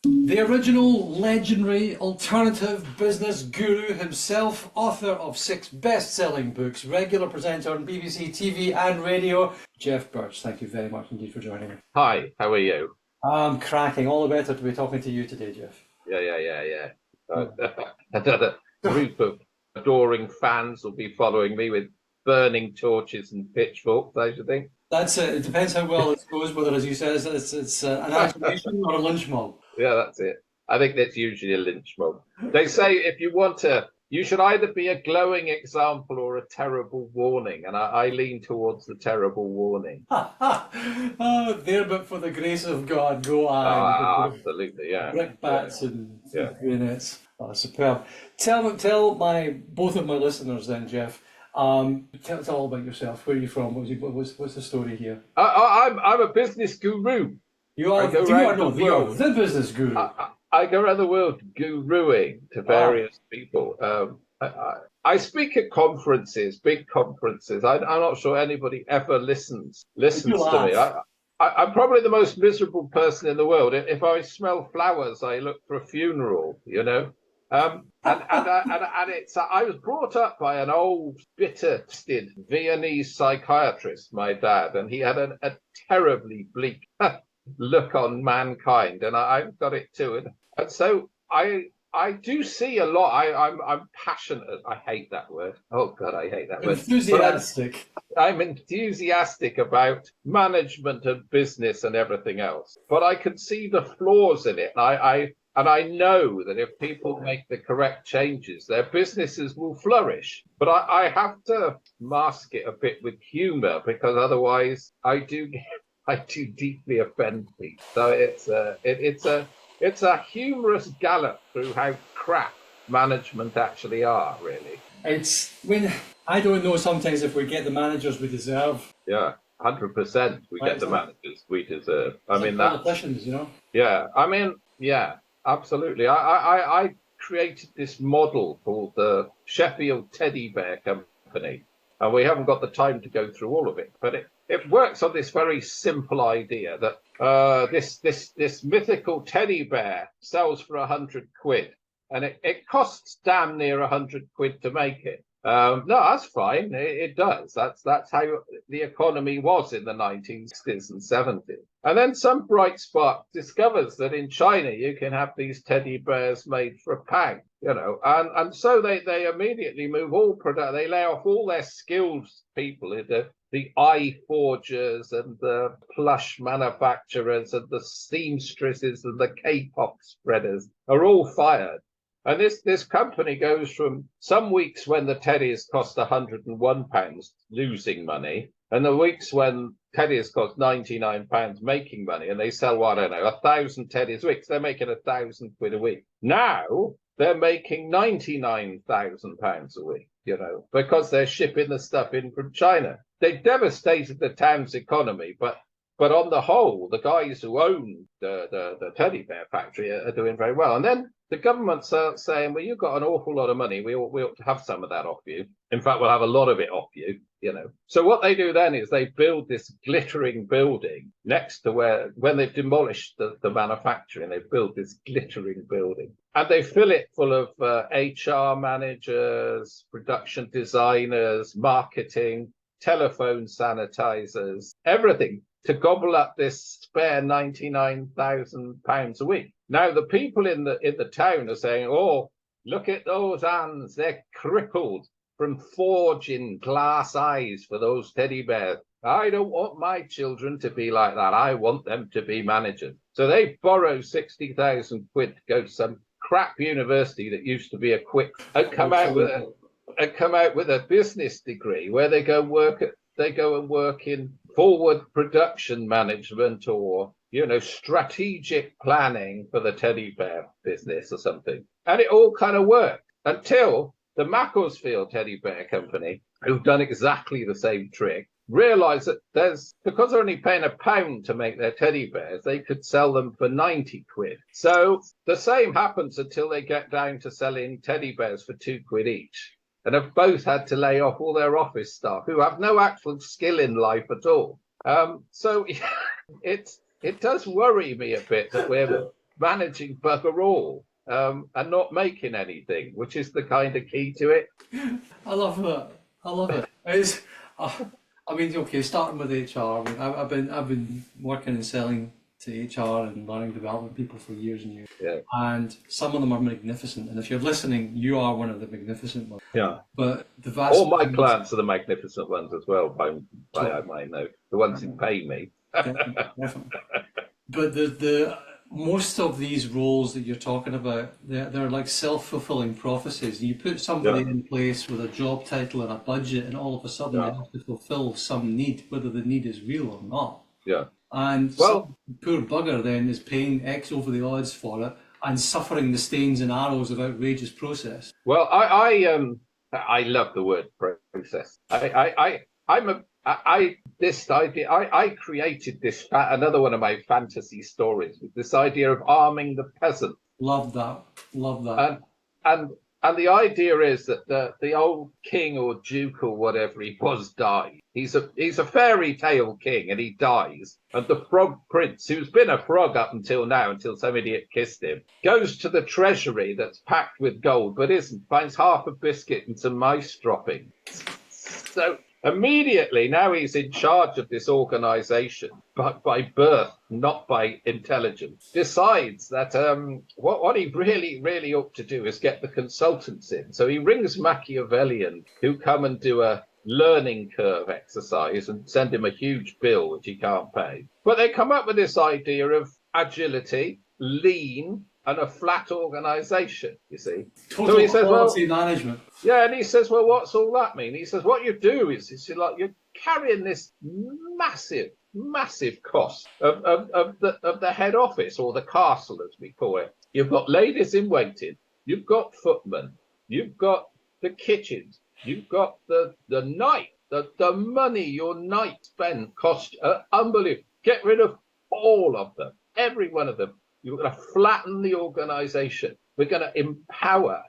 The original legendary alternative business guru himself, author of 6 best-selling books, regular presenter on BBC TV and radio, Geoff Burch. Thank you very much indeed for joining me. Hi, how are you? I'm cracking. All the better to be talking to you today, Geoff. Yeah. Another group of adoring fans will be following me with burning torches and pitchforks, I should think. That's it. It depends how well it goes, whether, as you said, it's an acclamation or a lynch mob. Yeah, that's it. I think that's usually a lynch mob. They say if you want to, you should either be a glowing example or a terrible warning, and I lean towards the terrible warning. Oh, there, but for the grace of God, go I. Absolutely, yeah. Brickbats and Yeah. bayonets. Oh, superb. Tell both of my listeners then, Geoff. Tell all about yourself. Where are you from? What's the story here? I'm a business guru. You are the business guru. I go around the world guruing to various people. I speak at conferences, big conferences. I'm not sure anybody ever listens to me. I'm probably the most miserable person in the world. If I smell flowers, I look for a funeral, you know. And it's I was brought up by an old bitter-fisted Viennese psychiatrist, my dad, and he had a terribly bleak look on mankind, and I've got it too. And so I do see a lot. I'm passionate. I hate that word. Oh God, I hate that word. Enthusiastic. I'm enthusiastic about management and business and everything else, but I can see the flaws in it. And I know that if people make the correct changes, their businesses will flourish. But I have to mask it a bit with humor, because otherwise I do deeply offend people. So it's a humorous gallop through how crap management actually are, really. I don't know sometimes if we get the managers we deserve. Yeah, 100%. We get the managers we deserve. Politicians, you know. Yeah, yeah. Absolutely. I created this model called the Sheffield Teddy Bear Company, and we haven't got the time to go through all of it, but it works on this very simple idea that this mythical teddy bear sells for 100 quid, and it costs damn near 100 quid to make it. No, that's fine. It does. That's how the economy was in the 1960s and 70s. And then some bright spark discovers that in China you can have these teddy bears made for £1, you know, and so they immediately move they lay off all their skilled people, the eye forgers and the plush manufacturers and the seamstresses and the K-pop spreaders are all fired. And this company goes from some weeks when the teddies cost £101 losing money, and the weeks when teddies cost £99 making money, and they sell, well, I don't know, 1,000 teddies a week. So they're making 1,000 quid a week. Now they're making £99,000 a week, you know, because they're shipping the stuff in from China. They've devastated the town's economy, but on the whole, the guys who own the teddy bear factory are doing very well. And then the government's saying, well, you've got an awful lot of money. We ought to have some of that off you. In fact, we'll have a lot of it off you, you know. So what they do then is they build this glittering building next to when they've demolished the manufacturing, they build this glittering building. And they fill it full of HR managers, production designers, marketing, telephone sanitizers, everything, to gobble up this spare £99,000 a week. Now the people in the town are saying, "Oh, look at those hands; they're crippled from forging glass eyes for those teddy bears. I don't want my children to be like that. I want them to be managers." So they borrow 60,000 quid to go to some crap university that used to be a quick and come out with a business degree where they go and work in forward production management or, you know, strategic planning for the teddy bear business or something. And it all kind of worked until the Macclesfield Teddy Bear Company, who've done exactly the same trick, realised that because they're only paying £1 to make their teddy bears, they could sell them for 90 quid. So the same happens until they get down to selling teddy bears for 2 quid each, and have both had to lay off all their office staff who have no actual skill in life at all. So it does worry me a bit that managing bugger all and not making anything, which is the kind of key to it. I love that. I love it. It's, I mean, okay, starting with HR. I mean, I've been working and selling to HR and learning development people for years and years. Yeah. And some of them are magnificent. And if you're listening, you are one of the magnificent ones. Yeah. But the vast All my clients are the magnificent ones as well, I might know. The ones who pay me. Definitely, definitely. But the most of these roles that you're talking about, they're like self-fulfilling prophecies. You put somebody in place with a job title and a budget, and all of a sudden they have to fulfill some need, whether the need is real or not. Yeah. And some poor bugger then is paying X over the odds for it and suffering the stains and arrows of outrageous process. Well, I love the word process. This idea, I created this, another one of my fantasy stories, with this idea of arming the peasant. Love that. Love that. And the idea is that the old king or duke or whatever he was died. He's a fairy tale king and he dies. And the frog prince, who's been a frog up until now, until some idiot kissed him, goes to the treasury that's packed with gold, but isn't, finds half a biscuit and some mice droppings. So immediately, now he's in charge of this organization, but by birth, not by intelligence, decides that what he really ought to do is get the consultants in. So he rings Machiavellian, who come and do a learning curve exercise and send him a huge bill, which he can't pay. But they come up with this idea of agility, lean, and a flat organization, you see. Total so he says, quality management. Yeah, and he says, well, what's all that mean? He says, what you do is you're carrying this massive cost of the head office, or the castle, as we call it. You've got ladies in waiting, you've got footmen, you've got the kitchens, you've got the night, the money your night spend cost unbelievable. Get rid of all of them, every one of them. You're going to flatten the organization. We're going to empowerment.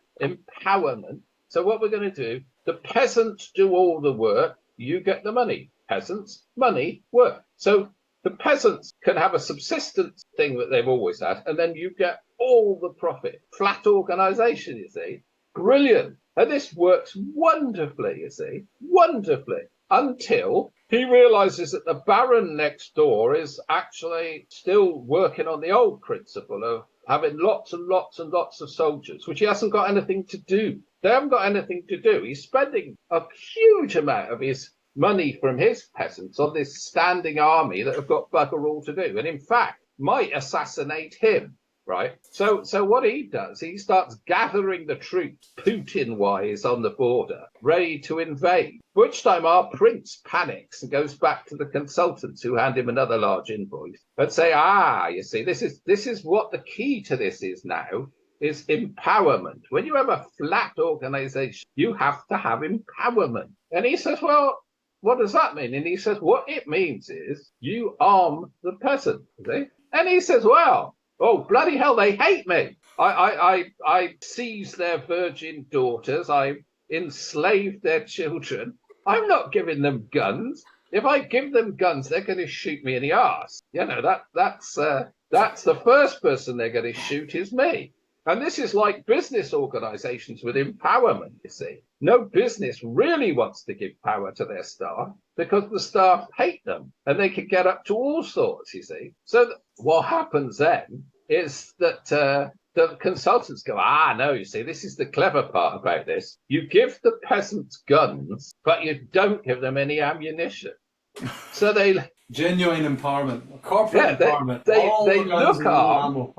So what we're going to do, the peasants do all the work, you get the money. Peasants, money, work. So the peasants can have a subsistence thing that they've always had, and then you get all the profit. Flat organization, you see. Brilliant. And this works wonderfully, you see. Wonderfully. Until he realizes that the baron next door is actually still working on the old principle of having lots and lots and lots of soldiers, which he hasn't got anything to do. They haven't got anything to do. He's spending a huge amount of his money from his peasants on this standing army that have got bugger all to do, and in fact might assassinate him. Right. So what he does, he starts gathering the troops, Putin-wise, on the border, ready to invade. Which time our prince panics and goes back to the consultants, who hand him another large invoice, and say, you see, this is what the key to this is now, is empowerment. When you have a flat organization, you have to have empowerment. And he says, well, what does that mean? And he says, what it means is you arm the peasant. See? And he says, well, oh, bloody hell, they hate me. I seized their virgin daughters. I enslaved their children. I'm not giving them guns. If I give them guns, they're going to shoot me in the arse. You know, that's the first person they're going to shoot is me. And this is like business organizations with empowerment, you see. No business really wants to give power to their staff because the staff hate them and they can get up to all sorts, you see. So what happens then is that the consultants go, no, you see, this is the clever part about this. You give the peasants guns, but you don't give them any ammunition. So they... Genuine empowerment, corporate empowerment. They look armed.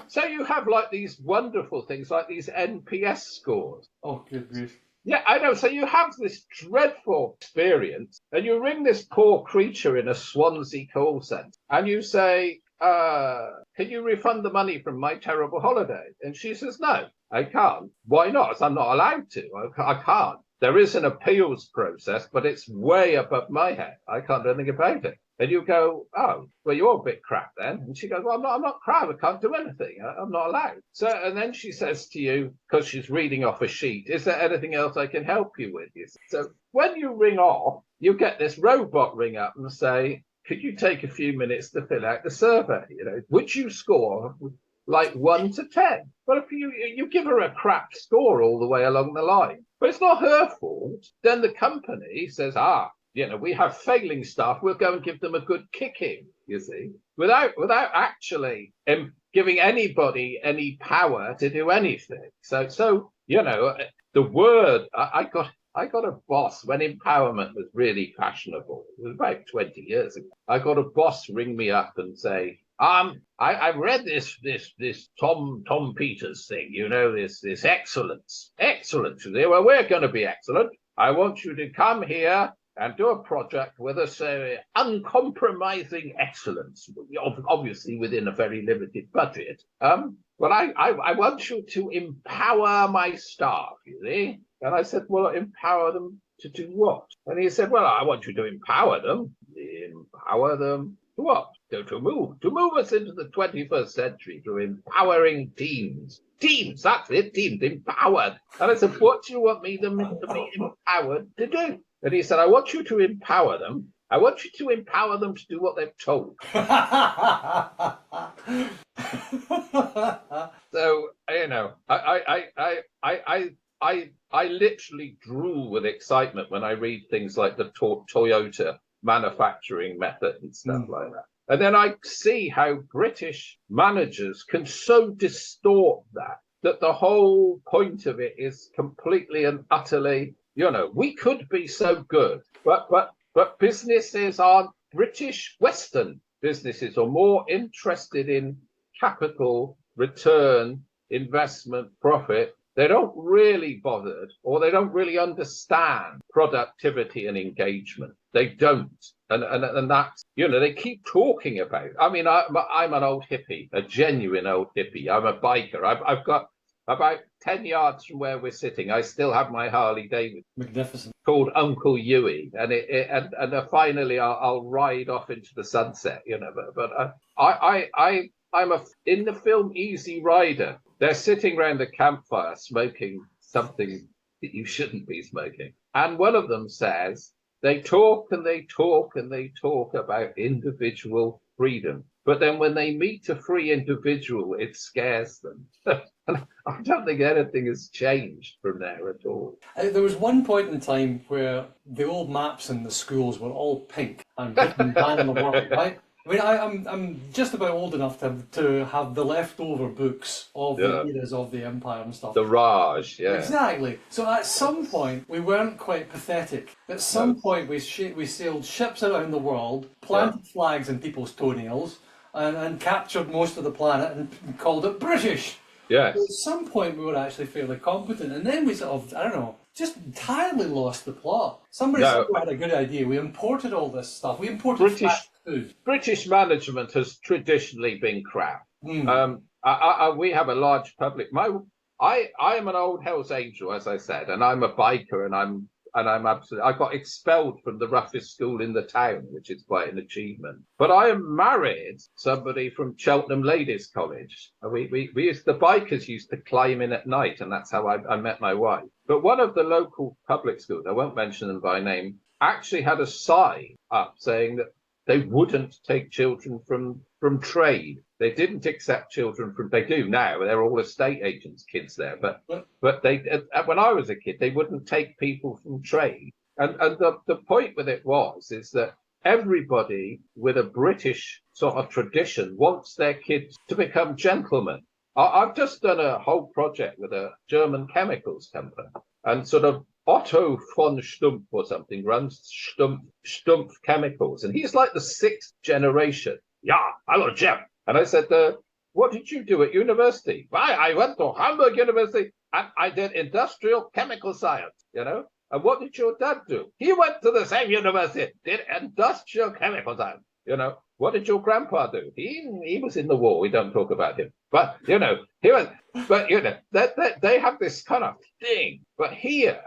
So you have like these wonderful things, like these NPS scores. Oh, good grief. Yeah, I know. So you have this dreadful experience, and you ring this poor creature in a Swansea call centre, and you say, can you refund the money from my terrible holiday? And she says, no, I can't. Why not? I'm not allowed to. I can't. There is an appeals process, but it's way above my head. I can't do anything about it. And you go, oh, well, you're a bit crap then. And she goes, well, I'm not crap. I can't do anything. I'm not allowed. So, and then she says to you, because she's reading off a sheet, is there anything else I can help you with? So when you ring off, you get this robot ring up and say, could you take a few minutes to fill out the survey? Would you score like 1 to 10? Well, if you give her a crap score all the way along the line, but it's not her fault, then the company says, we have failing staff, we'll go and give them a good kicking, you see, without actually giving anybody any power to do anything. So the word, I got a boss when empowerment was really fashionable. It was about 20 years ago. I got a boss ring me up and say, I read this Tom Peters thing, this excellence. Well, we're going to be excellent. I want you to come here and do a project with us, uncompromising excellence, obviously within a very limited budget. But I want you to empower my staff, you see. And I said, well, empower them to do what? And he said, well, I want you to empower them. Empower them to what? To move us into the 21st century through empowering teams. Teams, that's it, teams, empowered. And I said, what do you want me to be empowered to do? And he said, I want you to empower them. I want you to empower them to do what they're told. So, I literally drool with excitement when I read things like the Toyota manufacturing method and stuff like that. And then I see how British managers can so distort that the whole point of it is completely and utterly, we could be so good, but businesses aren't British Western businesses are more interested in capital, return, investment, profit. They don't really bother, or they don't really understand productivity and engagement. They don't. And that's, they keep talking about. I mean, I'm an old hippie, a genuine old hippie. I'm a biker. I've got about 10 yards from where we're sitting. I still have my Harley Davidson. Magnificent. Called Uncle Huey. And finally I'll ride off into the sunset, But I'm in the film Easy Rider. They're sitting around the campfire smoking something that you shouldn't be smoking. And one of them says, they talk and they talk and they talk about individual freedom. But then when they meet a free individual, it scares them. And I don't think anything has changed from there at all. There was one point in time where the old maps in the schools were all pink and Britain ran in the world, right? I mean, I'm just about old enough to have the leftover books of the eras of the Empire and stuff. The Raj, yeah. Exactly. So at some point, we weren't quite pathetic. At some point, we sailed ships around the world, planted flags in people's toenails, and captured most of the planet and called it British. Yes. At some point, we were actually fairly competent, and then we sort of, I don't know, just entirely lost the plot. Somebody had a good idea. We imported all this stuff. We imported fast food. British management has traditionally been crap. We have a large public. I am an old Hell's Angel, as I said, and I'm a biker, and I'm absolutely. I got expelled from the roughest school in the town, which is quite an achievement. But I am married somebody from Cheltenham Ladies College. We used the bikers used to climb in at night, and that's how I met my wife. But one of the local public schools, I won't mention them by name, actually had a sign up saying that they wouldn't take children from trade. They didn't accept children from. They do now. They're all estate agents' kids there. But they, when I was a kid, they wouldn't take people from trade. And the point with it is that everybody with a British sort of tradition wants their kids to become gentlemen. I've just done a whole project with a German chemicals company, and sort of Otto von Stumpf or something runs Stumpf Chemicals, and he's like the 6th generation. Yeah, hello, Geoff. And I said, what did you do at university? Why, I went to Hamburg University and I did industrial chemical science, And what did your dad do? He went to the same university, did industrial chemical science, What did your grandpa do? He was in the war. We don't talk about him. But, he was, but, they have this kind of thing. But here,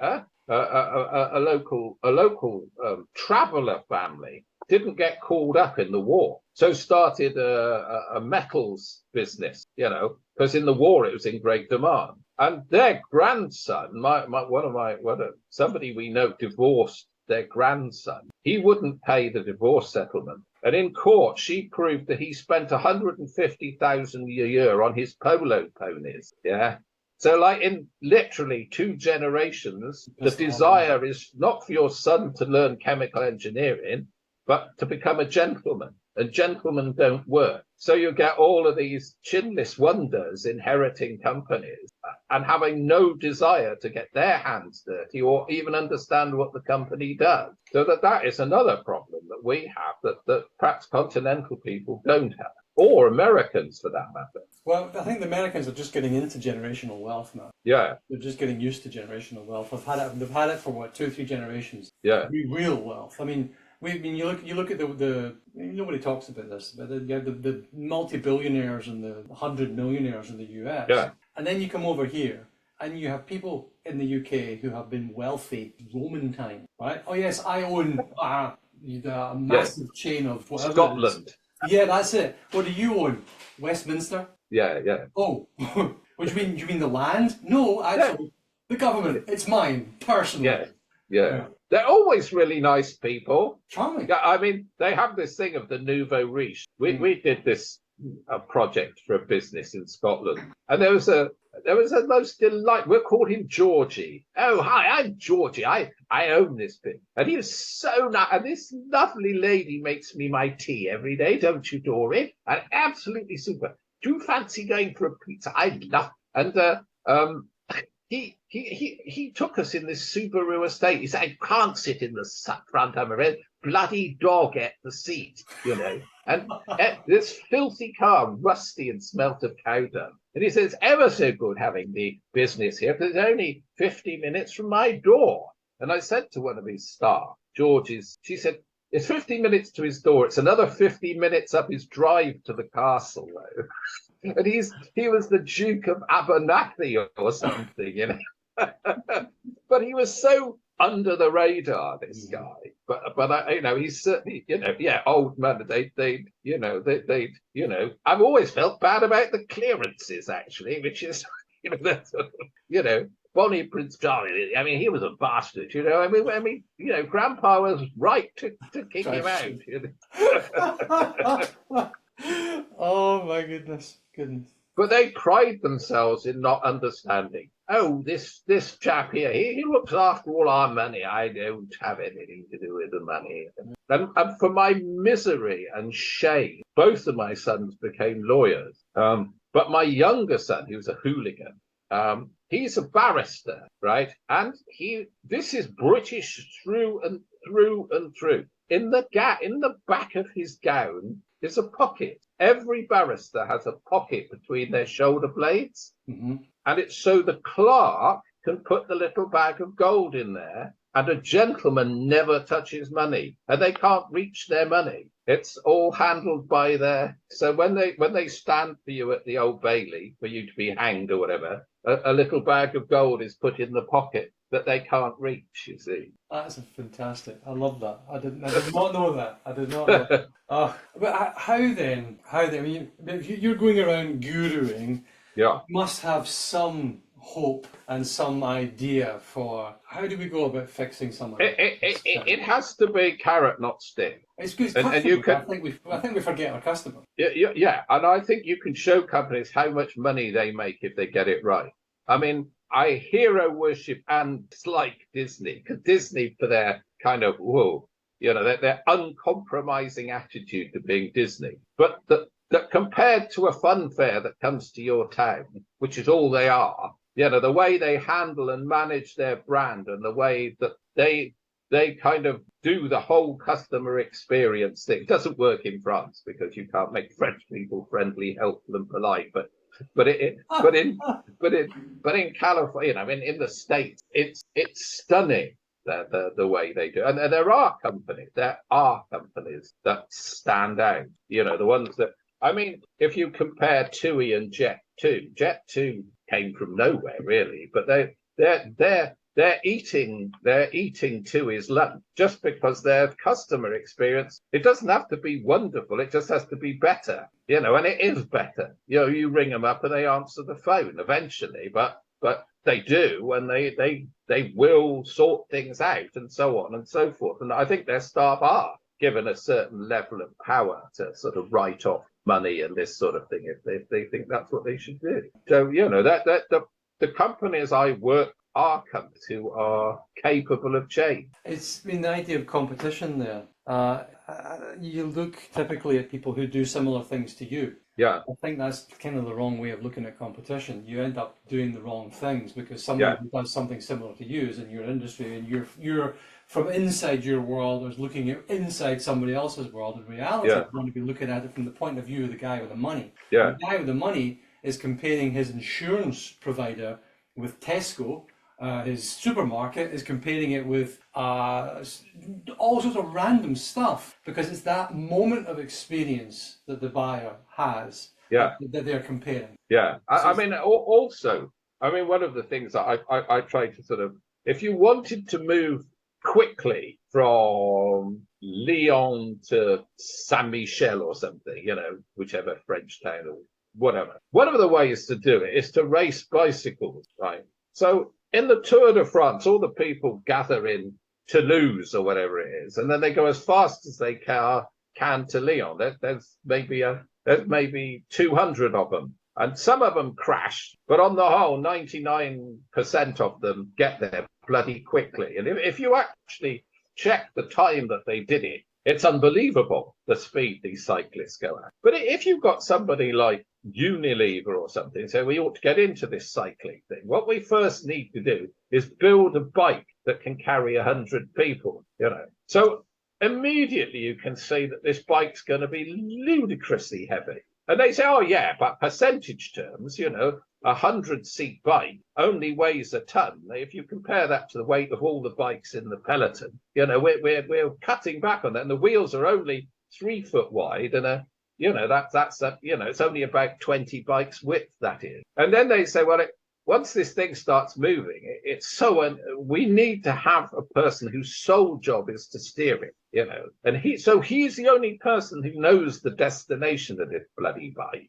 a local traveller family didn't get called up in the war, so started a metals business, because in the war it was in great demand. And their grandson, somebody we know, divorced their grandson, he wouldn't pay the divorce settlement. And in court, she proved that he spent 150,000 a year on his polo ponies. Yeah. So, like in literally 2 generations, the desire is not for your son to learn chemical engineering, but to become a gentleman. And gentlemen don't work. So you get all of these chinless wonders inheriting companies and having no desire to get their hands dirty or even understand what the company does. So that is another problem that we have that perhaps continental people don't have, or Americans for that matter. Well, I think the Americans are just getting into generational wealth now. Yeah. They're just getting used to generational wealth. They've had it for what, 2 or 3 generations. Yeah. Real wealth. I mean, you look at the nobody talks about this, but you have the multi-billionaires and the 100 millionaires in the US. Yeah. And then you come over here and you have people in the UK who have been wealthy Roman time, right? Oh yes, I own a massive chain of whatever. Scotland. Yeah, that's it. What do you own? Westminster? Yeah, yeah. Oh, what do you mean? Do you mean the land? No, actually, the government. It's mine, personally. Yeah. They're always really nice people. Charming. Yeah, I mean, they have this thing of the nouveau riche. We did this project for a business in Scotland, and there was a most delight. We'll call him Georgie. Oh, hi, I'm Georgie. I own this bit, and he was so nice. And this lovely lady makes me my tea every day. Don't you, Dory? And absolutely super. Do you fancy going for a pizza? I'd love. And he took us in this Subaru estate. He said, I can't sit in the front. I'm a red bloody dog at the seat, you know. And this filthy car, rusty and smelt of cow dung. And he says, ever so good having the business here, because it's only 50 minutes from my door. And I said to one of his staff, she said, it's 50 minutes to his door. It's another 50 minutes up his drive to the castle, though. And he was the Duke of Abernathy or something, you know. But he was so under the radar, this guy. But you know, he's certainly, you know, old man. They you know, I've always felt bad about the clearances, actually, which is, you know, that's, you know, Bonnie Prince Charlie. I mean, he was a bastard, you know. I mean, you know, Grandpa was right to kick him out. You know? Oh my goodness. But they pride themselves in not understanding. Oh, this chap here, he looks after all our money. I don't have anything to do with the money. And for my misery and shame, both of my sons became lawyers. But my younger son, who's a hooligan, he's a barrister, right? And this is British through and through and through. In the back of his gown is a pocket. Every barrister has a pocket between their shoulder blades. Mm-hmm. And it's so the clerk can put the little bag of gold in there, and a gentleman never touches money, and they can't reach their money. It's all handled by so when they stand for you at the Old Bailey for you to be hanged or whatever, a little bag of gold is put in the pocket that they can't reach, you see. That's fantastic. I love that. I did not know that. I did not know that. But how then? I mean, if you're going around guruing, you must have some hope and some idea for how do we go about fixing something. It has to be carrot, not stick. It's good. And you can, I think we forget our customer. Yeah, and I think you can show companies how much money they make if they get it right. I mean, I hero worship and dislike Disney, because Disney, for their kind of their uncompromising attitude to being Disney, but that compared to a fun fair that comes to your town, which is all they are, the way they handle and manage their brand and the way that they kind of do the whole customer experience thing. It doesn't work in France because you can't make French people friendly, helpful, and polite, but in California, I mean, in the States, it's stunning the way they do. And there are companies that stand out. The ones that, I mean, if you compare TUI and Jet2 came from nowhere really, but they're eating TUI's lunch just because their customer experience, it doesn't have to be wonderful, it just has to be better, and it is better. You ring them up and they answer the phone eventually, but they do, and they will sort things out and so on and so forth. And I think their staff are given a certain level of power to sort of write off money and this sort of thing if they think that's what they should do. So that the companies I work are companies who are capable of change. It's been the idea of competition there. You look typically at people who do similar things to you. Yeah. I think that's kind of the wrong way of looking at competition. You end up doing the wrong things because someone who does something similar to you is in your industry, and you're from inside your world is looking at inside somebody else's world. In reality, you're going to be looking at it from the point of view of the guy with the money. Yeah. The guy with the money is comparing his insurance provider with Tesco. His supermarket is comparing it with all sorts of random stuff because it's that moment of experience that the buyer has that they're comparing. Yeah, I mean, also, I mean, one of the things that I try to sort of, if you wanted to move quickly from Lyon to Saint Michel or something, whichever French town or whatever, one of the ways to do it is to race bicycles, right? So in the Tour de France, all the people gather in Toulouse or whatever it is, and then they go as fast as they can to Lyon. There's maybe 200 of them, and some of them crash, but on the whole, 99% of them get there bloody quickly. And if you actually check the time that they did it, it's unbelievable the speed these cyclists go at. But if you've got somebody like Unilever or something, so we ought to get into this cycling thing. What we first need to do is build a bike that can carry 100 people, So immediately you can see that this bike's going to be ludicrously heavy. And they say, oh, yeah, but percentage terms, a 100-seat bike only weighs a ton. If you compare that to the weight of all the bikes in the peloton, we're cutting back on that. And the wheels are only 3 foot wide, and it's only about 20 bikes width, that is. And then they say, well, once this thing starts moving, we need to have a person whose sole job is to steer it, and he's the only person who knows the destination of this bloody bike.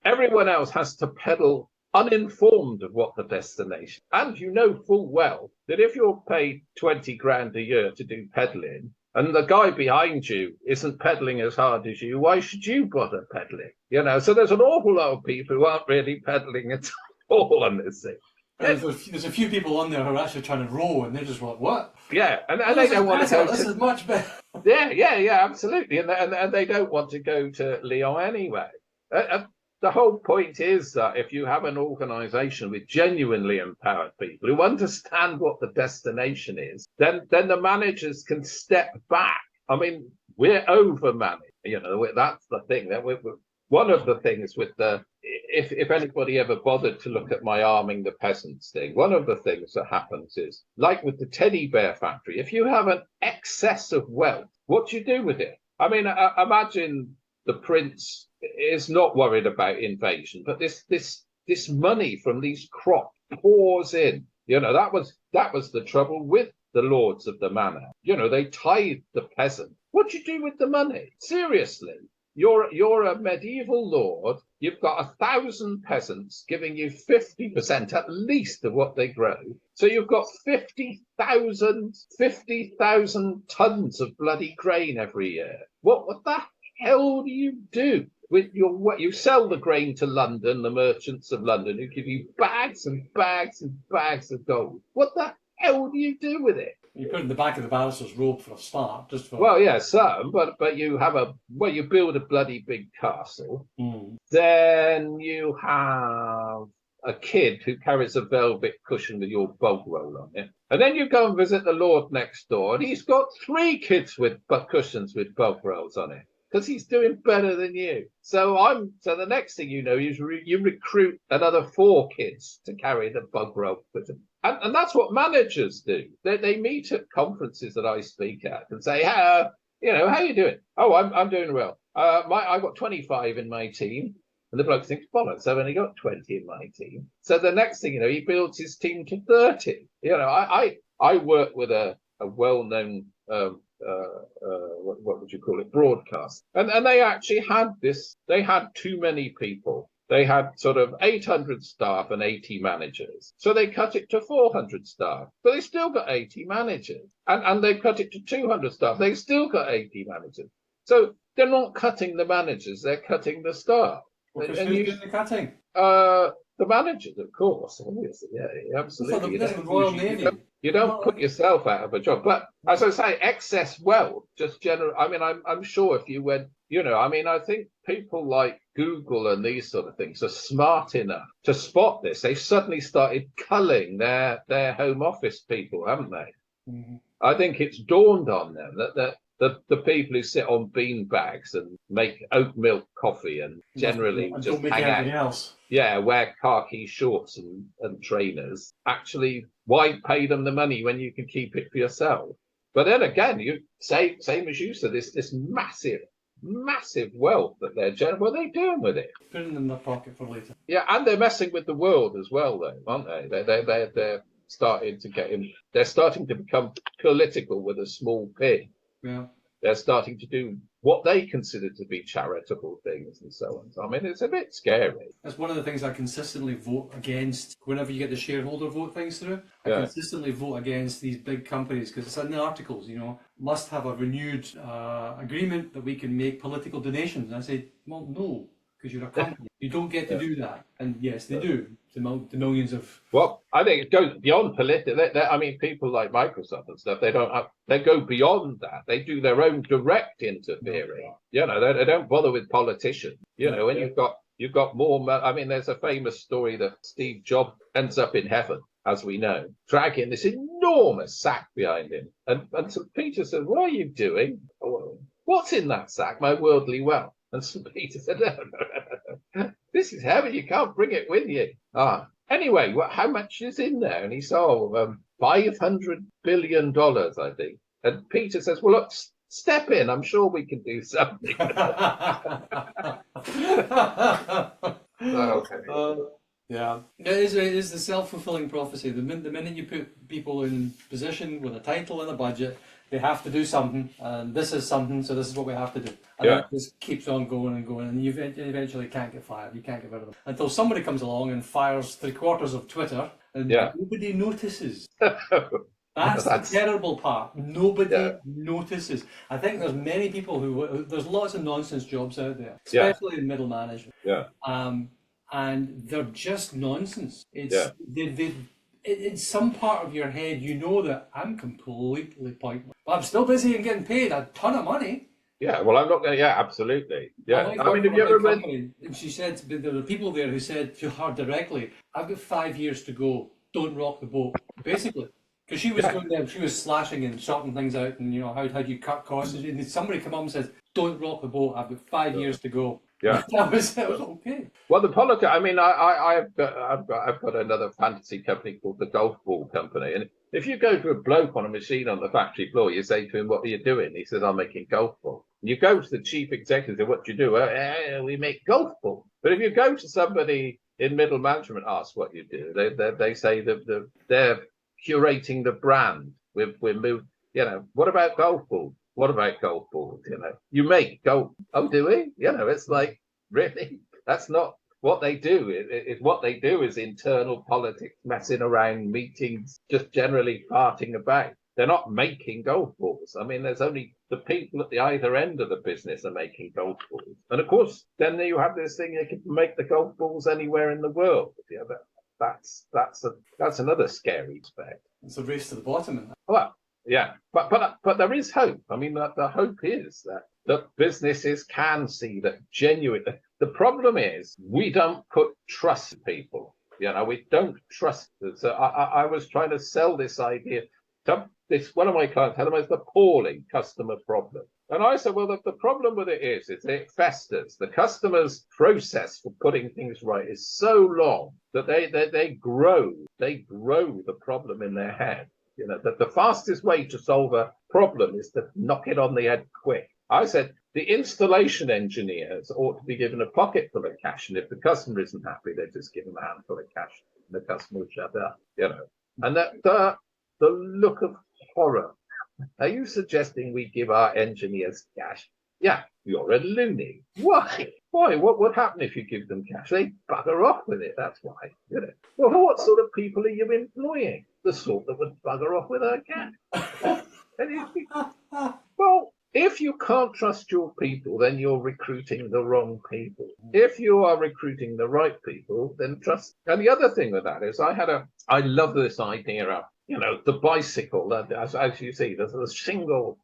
Everyone else has to pedal uninformed of what the destination. And you know full well that if you're paid 20 grand a year to do pedaling, and the guy behind you isn't pedaling as hard as you, why should you bother pedaling? So there's an awful lot of people who aren't really pedaling at all on this thing. There's a few people on there who are actually trying to row, and they're just like, what? Yeah, and they don't want to go to... This is much better. Yeah, absolutely. And they don't want to go to Lyon anyway. The whole point is that if you have an organisation with genuinely empowered people who understand what the destination is, then the managers can step back. I mean, we're over-managed. That's the thing. One of the things with if anybody ever bothered to look at my arming the peasants thing, one of the things that happens is, like with the teddy bear factory, if you have an excess of wealth, what do you do with it? I mean, imagine the prince is not worried about invasion, but this money from these crops pours in. That was the trouble with the lords of the manor. They tithed the peasant. What do you do with the money? Seriously, you're a medieval lord. You've got 1,000 peasants giving you 50% at least of what they grow. So you've got 50,000 tons of bloody grain every year. What the hell do you do with you sell the grain to London, the merchants of London, who give you bags and bags and bags of gold? What the hell do you do with it? You put it in the back of the barrister's robe for a start, just for... Well, yeah, some, but you have you build a bloody big castle. Then you have a kid who carries a velvet cushion with your bog roll on it. And then you go and visit the lord next door, and he's got 3 kids with cushions with bog rolls on it, because he's doing better than you. So the next thing you know, you recruit another 4 kids to carry the bug rope with them. And that's what managers do. They meet at conferences that I speak at and say, how you doing? Oh, I'm doing well. I've got 25 in my team. And the bloke thinks, bollocks, I've only got 20 in my team. So the next thing he builds his team to 30. I work with a well-known what would you call it, broadcast, and they actually had this. They had too many people they had sort of 800 staff and 80 managers. So they cut it to 400 staff, but they still got 80 managers. And they cut it to 200 staff. They still got 80 managers. So they're not cutting the managers, they're cutting the staff. Because who's doing the cutting? The managers, of course, obviously, yeah, absolutely. That's the Royal Navy. You don't put yourself out of a job. But as I say, excess wealth, just general. I mean, I'm sure if you went, I mean, I think people like Google and these sort of things are smart enough to spot this. They've suddenly started culling their home office people, haven't they? Mm-hmm. I think it's dawned on them that the people who sit on bean bags and make oat milk coffee and generally and just don't make hang anything out. Else. Yeah, wear khaki shorts and trainers. Actually, why pay them the money when you can keep it for yourself? But then again, you say, same as you said, this massive wealth that they're generating. What are they doing with it? Putting it in their pocket for later. Yeah, and they're messing with the world as well, though, aren't they? They're starting to get in. They're starting to become political with a small p. Yeah. They're starting to do what they consider to be charitable things and so on. So, I mean, it's a bit scary. That's one of the things I consistently vote against whenever you get the shareholder vote things through. I consistently vote against these big companies because it's in the articles, must have a renewed agreement that we can make political donations. And I say, well, no, because you're a company. You don't get to do that. And yes, they do. The millions of... Well, I think it goes beyond political. I mean, people like Microsoft and stuff, they go beyond that. They do their own direct interfering. They don't bother with politicians. And you've got more... I mean, there's a famous story that Steve Jobs ends up in heaven, as we know, dragging this enormous sack behind him. And St. Peter says, what are you doing? What's in that sack? My worldly wealth. And St. Peter said, no. This is heaven. You can't bring it with you. Anyway, how much is in there? And he said, $500 billion, I think. And Peter says, well, look, step in. I'm sure we can do something. Yeah, it is the self-fulfilling prophecy. The minute you put people in position with a title and a budget, they have to do something, and this is something, so this is what we have to do. And it just keeps on going and going, and you eventually can't get fired. You can't get rid of them until somebody comes along and fires 3/4 of Twitter, and nobody notices. That's the terrible part. Nobody notices. I think there's many people there's lots of nonsense jobs out there, especially in middle management. And they're just nonsense. In some part of your head, that I'm completely pointless. But I'm still busy and getting paid a ton of money. Yeah, well, I'm not going to, absolutely. Yeah, I mean, have you ever read... And she said, there were people there who said to her directly, I've got 5 years to go, don't rock the boat, basically. Because she was going there, she was slashing and sorting things out, and how do you cut costs? And somebody come up and says, don't rock the boat, I've got 5 years to go. Yeah, that was okay. Well, the politics. I mean, I've got another fantasy company called the Golf Ball Company, and if you go to a bloke on a machine on the factory floor, you say to him, "What are you doing?" He says, "I'm making golf balls." And you go to the chief executive, "What do you do?" We make golf balls. But if you go to somebody in middle management, ask what you do, they say that they're curating the brand. We're moved. What about golf balls? What about golf balls? You make golf. Oh, do we? It's like, really? That's not what they do. What they do is internal politics, messing around, meetings, just generally farting about. They're not making golf balls. I mean, there's only the people at the either end of the business are making golf balls. And of course, then you have this thing, you can make the golf balls anywhere in the world. That's another scary aspect. It's a race to the bottom in that. Well, yeah, but there is hope. I mean, the hope is that businesses can see that genuine. The problem is we don't put trust in people. We don't trust them. So I was trying to sell this idea to one of my clients had the most appalling customer problem. And I said, well, the problem with it is it festers. The customer's process for putting things right is so long that they grow the problem in their head. That the fastest way to solve a problem is to knock it on the head quick. I said the installation engineers ought to be given a pocket full of cash, and if the customer isn't happy, they just give them a handful of cash, and the customer will shut up. And the look of horror. Are you suggesting we give our engineers cash? Yeah, you're a loony. Why? Why? What would happen if you give them cash? They bugger off with it. That's why. You know. Well, what sort of people are you employing? The sort that would bugger off with her cash. And you think, well, if you can't trust your people, then you're recruiting the wrong people. If you are recruiting the right people, then trust. And the other thing with that is I love this idea of, the bicycle, as you see, there's a single,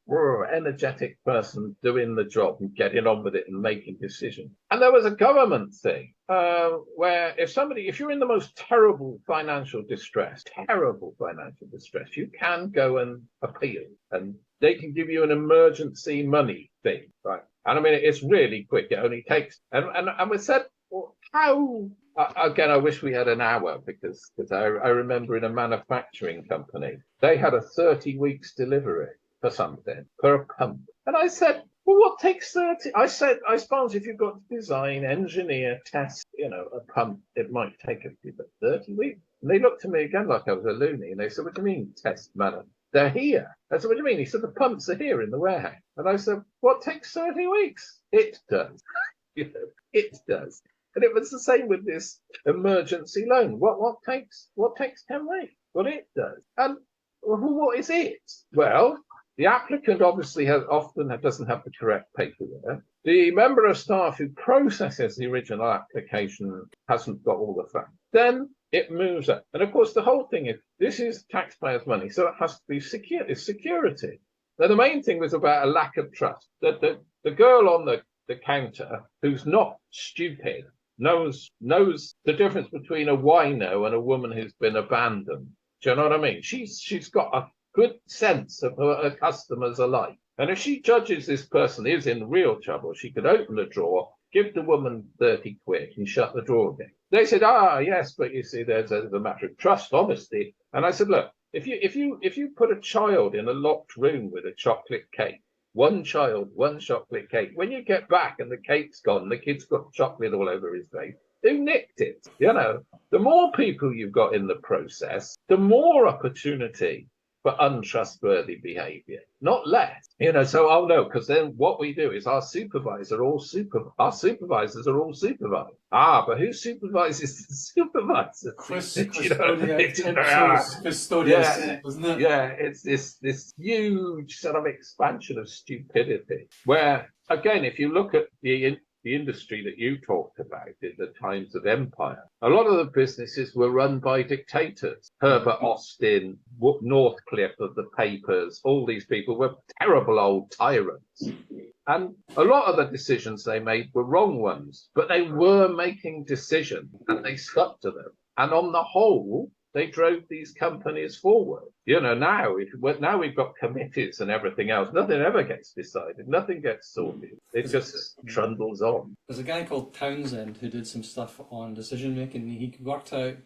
energetic person doing the job and getting on with it and making decisions. And there was a government thing where if you're in the most terrible financial distress, you can go and appeal, and they can give you an emergency money thing, right? And I mean, it's really quick. It only takes, and we said, well, how? Again, I wish we had an hour because I remember in a manufacturing company, they had a 30 weeks delivery for something, for a pump. And I said, well, what takes 30? I said, I suppose if you've got to design, engineer, test, a pump, it might take a few, but 30 weeks? And they looked at me again like I was a loony. And they said, what do you mean test, madam? They're here. I said, what do you mean? He said, the pumps are here in the warehouse. And I said, what takes 30 weeks? It does. It does. And it was the same with this emergency loan. What takes 10 weeks? Well, it does. And what is it? Well, the applicant obviously doesn't have the correct paperwork. The member of staff who processes the original application hasn't got all the facts. Then it moves up. And of course, the whole thing is, this is taxpayers' money, so it has to be secure. It's security. Now, the main thing was about a lack of trust. That the girl on the counter, who's not stupid, knows the difference between a wino and a woman who's been abandoned. Do you know what I mean? She's got a good sense of her customers alike. And if she judges this person is in real trouble, she could open the drawer, give the woman 30 quid and shut the drawer again. They said, yes, but you see, there's a matter of trust, honesty. And I said, look, if you put a child in a locked room with a chocolate cake, one child, one chocolate cake. When you get back and the cake's gone, the kid's got chocolate all over his face. Who nicked it? The more people you've got in the process, the more opportunity for untrustworthy behavior, not less. So no, because then what we do is our supervisors are all supervised. But who supervises the supervisor? Custodians, isn't it? Yeah, it's this huge sort of expansion of stupidity. Where again, if you look at the industry that you talked about in the times of empire, a lot of the businesses were run by dictators. Herbert Austin, Northcliffe of the papers, all these people were terrible old tyrants. And a lot of the decisions they made were wrong ones, but they were making decisions and they stuck to them. And on the whole, they drove these companies forward. Now we've got committees and everything else. Nothing ever gets decided. Nothing gets sorted. It just trundles on. There's a guy called Townsend who did some stuff on decision making. He worked out,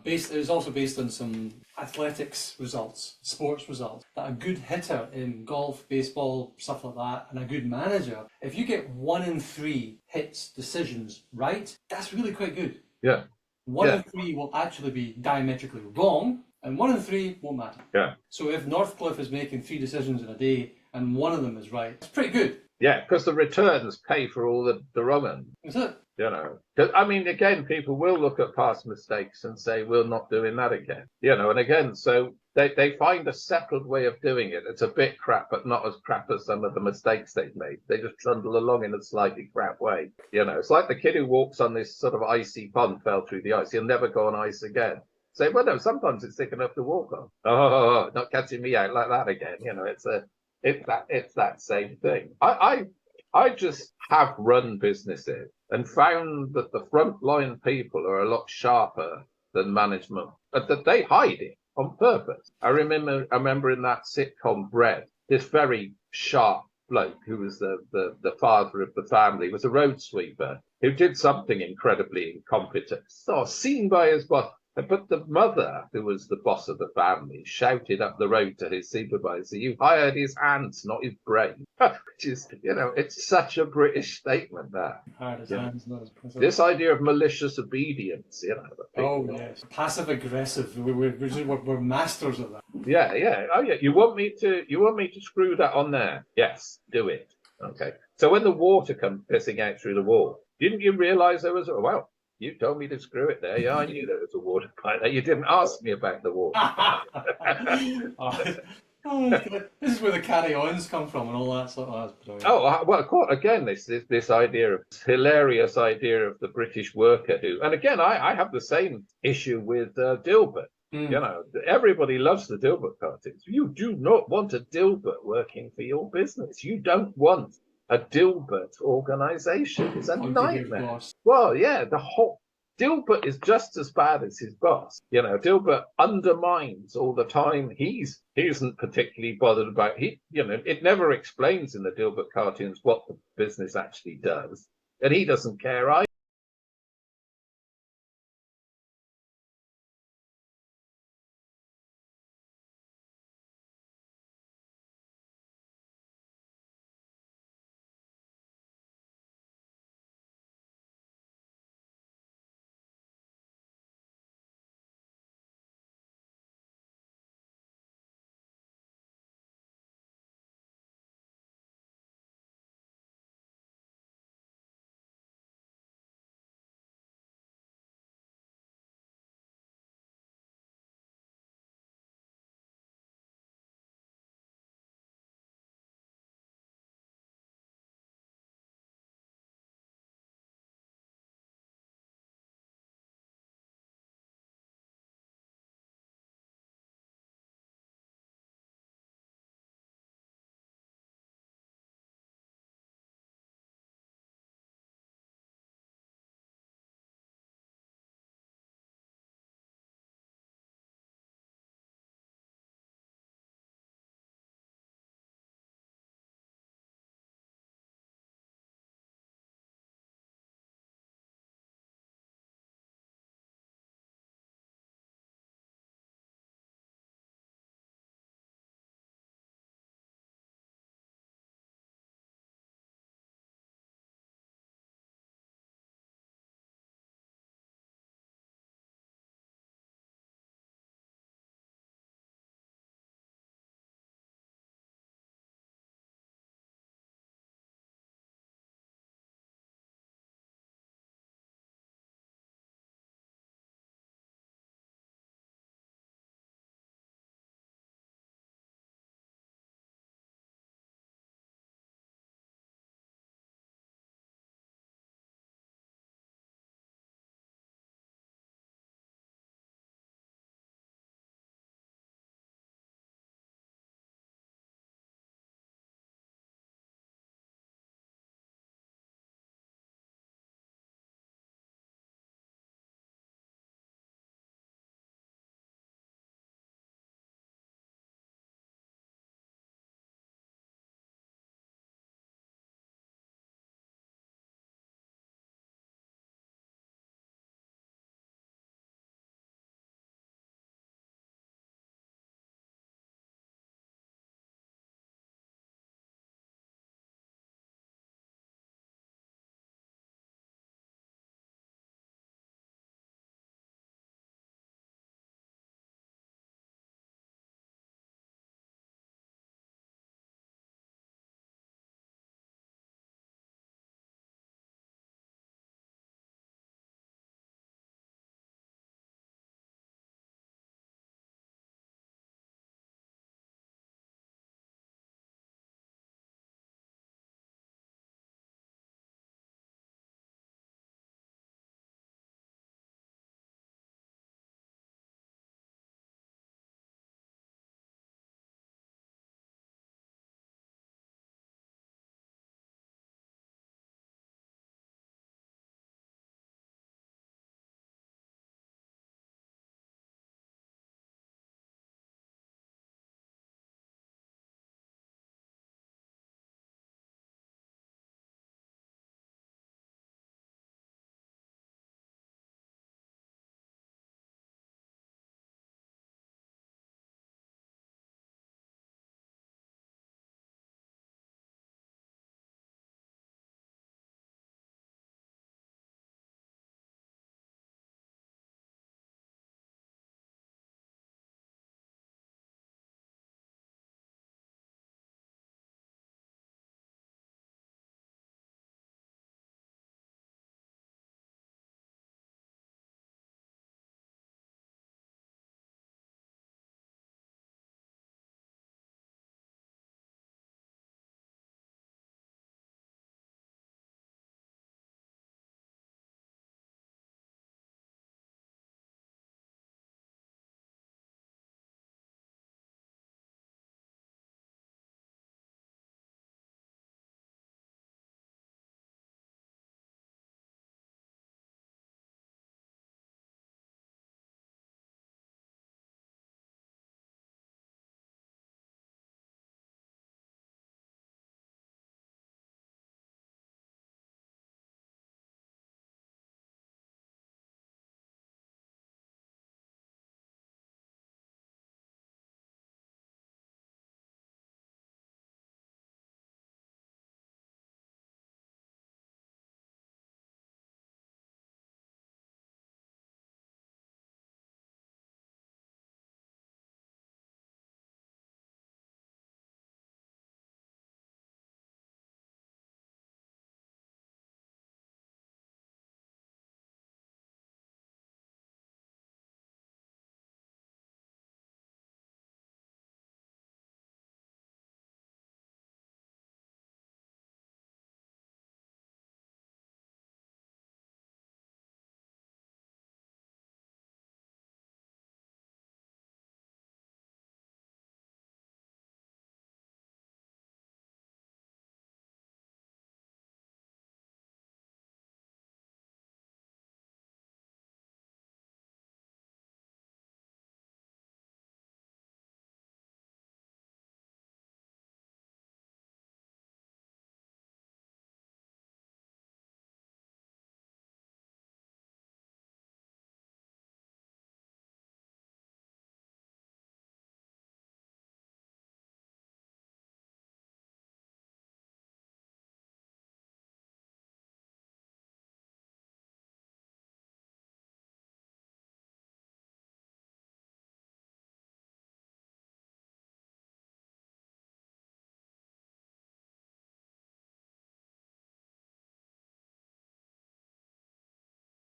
it was also based on some athletics results, sports results, that a good hitter in golf, baseball, stuff like that, and a good manager, if you get 1 in 3 hits, decisions right, that's really quite good. Yeah. 1 in 3 will actually be diametrically wrong, and 1 in 3 won't matter. Yeah. So if Northcliffe is making 3 decisions in a day and one of them is right, it's pretty good. Yeah, because the returns pay for all the wrong ones. Is it? I mean, again, people will look at past mistakes and say, we're not doing that again. And again, so they find a settled way of doing it. It's a bit crap, but not as crap as some of the mistakes they've made. They just trundle along in a slightly crap way. It's like the kid who walks on this sort of icy pond, fell through the ice. He'll never go on ice again. Say, well, no, sometimes it's thick enough to walk on. Oh, not catching me out like that again. It's that same thing. I just have run businesses and found that the frontline people are a lot sharper than management, but that they hide it on purpose. I remember in that sitcom Bread, this very sharp bloke who was the father of the family was a road sweeper who did something incredibly incompetent, seen by his boss. But the mother, who was the boss of the family, shouted up the road to his supervisor, "You hired his hands, not his brain." Which is, it's such a British statement, that. Hired his hands, not his brain. This idea of malicious obedience, Oh, yes. Passive aggressive. We're masters of that. Yeah. Oh, yeah. You want me to screw that on there? Yes, do it. Okay. So when the water comes pissing out through the wall, Didn't you realise there was a, well, you told me to screw it there. Yeah, I knew there was a water pipe there. You didn't ask me about the water pipe. Oh, this is where the carry-ons come from and all that sort of. Oh, that's brilliant. Oh, well, quite, again, this idea of hilarious idea of the British worker who, and again, I have the same issue with Dilbert. Mm. You know, everybody loves the Dilbert cartoons. You do not want a Dilbert working for your business. You don't want a Dilbert organization. It's a nightmare. Well, yeah, the whole Dilbert is just as bad as his boss. You know, Dilbert undermines all the time. He isn't particularly bothered about it never explains in the Dilbert cartoons what the business actually does. And he doesn't care either.